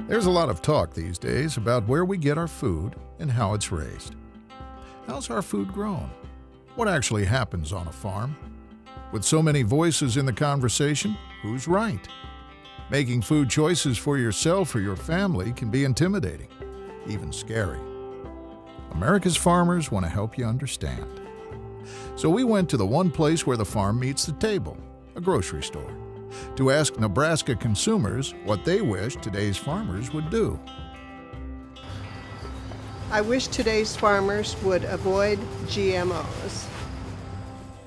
There's a lot of talk these days about where we get our food and how it's raised. How's our food grown? What actually happens on a farm? With so many voices in the conversation, who's right? Making food choices for yourself or your family can be intimidating, even scary. America's farmers want to help you understand. So we went to the one place where the farm meets the table, a grocery store, to ask Nebraska consumers what they wish today's farmers would do. I wish today's farmers would avoid GMOs.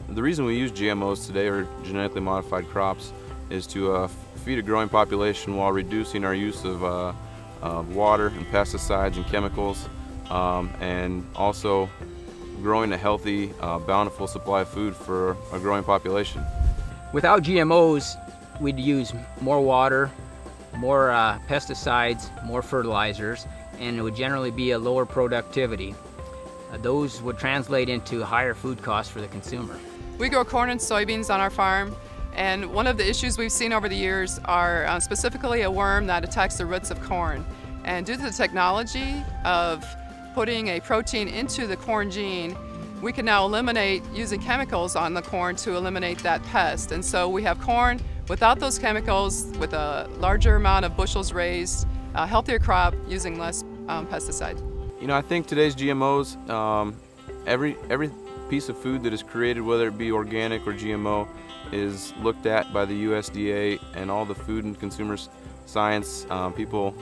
The reason we use GMOs today, or genetically modified crops, is to feed a growing population while reducing our use of water and pesticides and chemicals, and also growing a healthy, bountiful supply of food for a growing population. Without GMOs, we'd use more water, more pesticides, more fertilizers, and it would generally be a lower productivity. Those would translate into higher food costs for the consumer. We grow corn and soybeans on our farm, and one of the issues we've seen over the years are specifically a worm that attacks the roots of corn. And due to the technology of putting a protein into the corn gene, we can now eliminate using chemicals on the corn to eliminate that pest. And so we have corn without those chemicals, with a larger amount of bushels raised, a healthier crop using less pesticide. You know, I think today's GMOs, every piece of food that is created, whether it be organic or GMO, is looked at by the USDA and all the food and consumer science people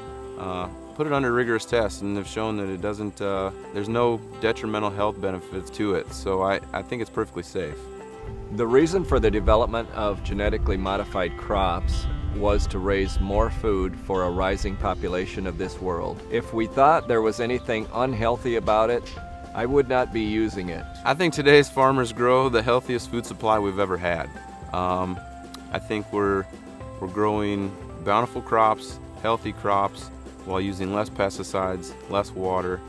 put it under rigorous tests, and have shown that it doesn't, there's no detrimental health benefits to it. So I think it's perfectly safe. The reason for the development of genetically modified crops was to raise more food for a rising population of this world. If we thought there was anything unhealthy about it, I would not be using it. I think today's farmers grow the healthiest food supply we've ever had. I think we're growing bountiful crops, healthy crops, while using less pesticides, less water,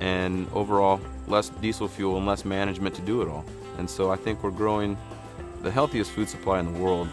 and overall less diesel fuel and less management to do it all. And so I think we're growing the healthiest food supply in the world.